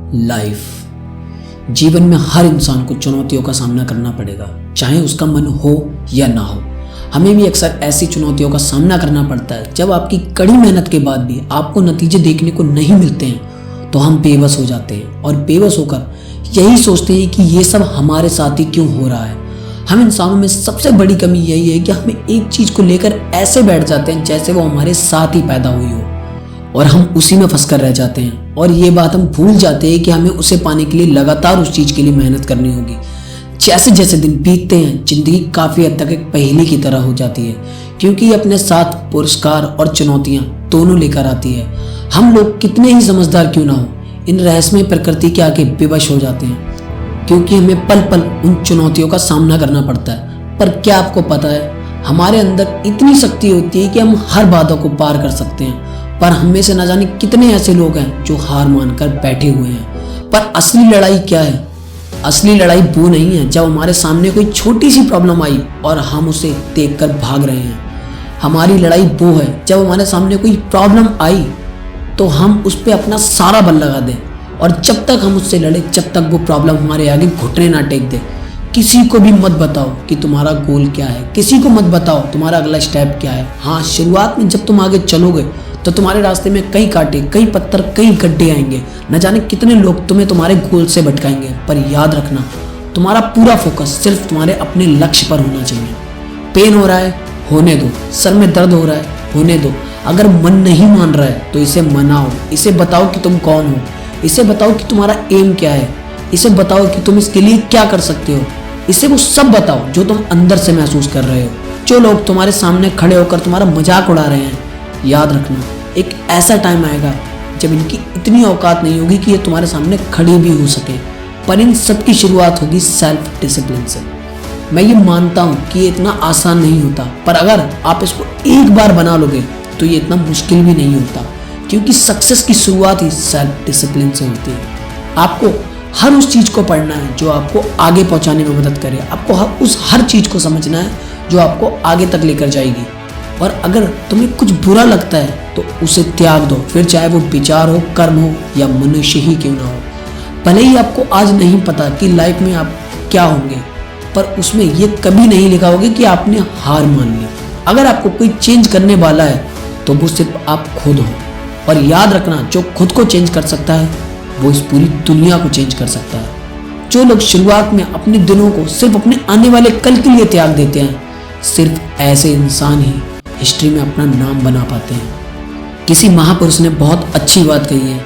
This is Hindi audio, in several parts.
लाइफ। जीवन में हर इंसान को चुनौतियों का सामना करना पड़ेगा, चाहे उसका मन हो या ना हो। हमें भी अक्सर ऐसी चुनौतियों का सामना करना पड़ता है जब आपकी कड़ी मेहनत के बाद भी आपको नतीजे देखने को नहीं मिलते हैं तो हम बेबस हो जाते हैं और बेबस होकर यही सोचते हैं कि ये सब हमारे साथ ही क्यों हो रहा है। हम इंसानों में सबसे बड़ी कमी यही है कि हमें एक चीज को लेकर ऐसे बैठ जाते हैं जैसे वो हमारे साथ ही पैदा हुई हो और हम उसी में फंस कर रह जाते हैं और ये बात हम भूल जाते हैं कि हमें उसे पाने के लिए लगातार उस चीज के लिए मेहनत करनी होगी। जैसे जैसे दिन बीतते हैं जिंदगी काफी हद तक एक पहेली की तरह हो जाती है, क्योंकि ये अपने साथ पुरस्कार और चुनौतियां दोनों लेकर आती है। हम लोग कितने ही समझदार क्यों ना हो, इन रहस्यमय प्रकृति के आगे बेबस हो जाते हैं, क्योंकि हमें पल पल उन चुनौतियों का सामना करना पड़ता है। पर क्या आपको पता है, हमारे अंदर इतनी शक्ति होती है कि हम हर बाधा को पार कर सकते हैं। पर हम में से न जाने कितने ऐसे लोग हैं जो हार मानकर बैठे हुए हैं। पर असली लड़ाई क्या है? असली लड़ाई वो नहीं है जब हमारे सामने कोई छोटी सी प्रॉब्लम आई और हम उसे देखकर भाग रहे हैं। हमारी लड़ाई वो है जब हमारे सामने कोई प्रॉब्लम आई तो हम उस पर अपना सारा बल लगा दें और जब तक हम उससे लड़े जब तक वो प्रॉब्लम हमारे आगे घुटने ना टेक दे। किसी को भी मत बताओ कि तुम्हारा गोल क्या है, किसी को मत बताओ तुम्हारा अगला स्टेप क्या है। हाँ, शुरुआत में जब तुम आगे चलोगे तो तुम्हारे रास्ते में कई कांटे, कई पत्थर, कई गड्ढे आएंगे। न जाने कितने लोग तुम्हें तुम्हारे गोल से भटकाएंगे, पर याद रखना तुम्हारा पूरा फोकस सिर्फ तुम्हारे अपने लक्ष्य पर होना चाहिए। पेन हो रहा है, होने दो। सर में दर्द हो रहा है, होने दो। अगर मन नहीं मान रहा है तो इसे मनाओ, इसे बताओ कि तुम कौन हो, इसे बताओ कि तुम्हारा एम क्या है, इसे बताओ कि तुम इसके लिए क्या कर सकते हो। इसे वो सब बताओ जो तुम अंदर से महसूस कर रहे हो। जो लोग तुम्हारे सामने खड़े होकर तुम्हारा मजाक उड़ा रहे हैं, याद रखना एक ऐसा टाइम आएगा जब इनकी इतनी औकात नहीं होगी कि ये तुम्हारे सामने खड़ी भी हो सके। पर इन सब की शुरुआत होगी सेल्फ डिसिप्लिन से। मैं ये मानता हूँ कि ये इतना आसान नहीं होता, पर अगर आप इसको एक बार बना लोगे तो ये इतना मुश्किल भी नहीं होता, क्योंकि सक्सेस की शुरुआत ही सेल्फ डिसिप्लिन से होती है। आपको हर उस चीज को पढ़ना है जो आपको आगे पहुंचाने में मदद करे। आपको उस हर चीज को समझना है जो आपको आगे तक लेकर जाएगी। और अगर तुम्हें कुछ बुरा लगता है तो उसे त्याग दो, फिर चाहे वो विचार हो, कर्म हो या मनुष्य ही क्यों ना हो। भले ही आपको आज नहीं पता कि लाइफ में आप क्या होंगे, पर उसमें ये कभी नहीं लिखा होगा कि आपने हार मान ली। अगर आपको कोई चेंज करने वाला है तो वो सिर्फ आप खुद हो। और याद रखना, जो खुद को चेंज कर सकता है वो इस पूरी दुनिया को चेंज कर सकता है। जो लोग शुरुआत में अपने दिनों को सिर्फ अपने आने वाले कल के लिए त्याग देते हैं, सिर्फ ऐसे इंसान ही हिस्ट्री में अपना नाम बना पाते हैं। किसी महापुरुष ने बहुत अच्छी बात कही है,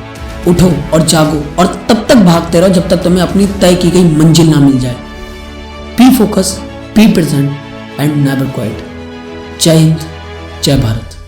उठो और जागो और तब तक भागते रहो जब तक तुम्हें अपनी तय की गई मंजिल ना मिल जाए। B focus, be present and never quite. जय हिंद, जय भारत।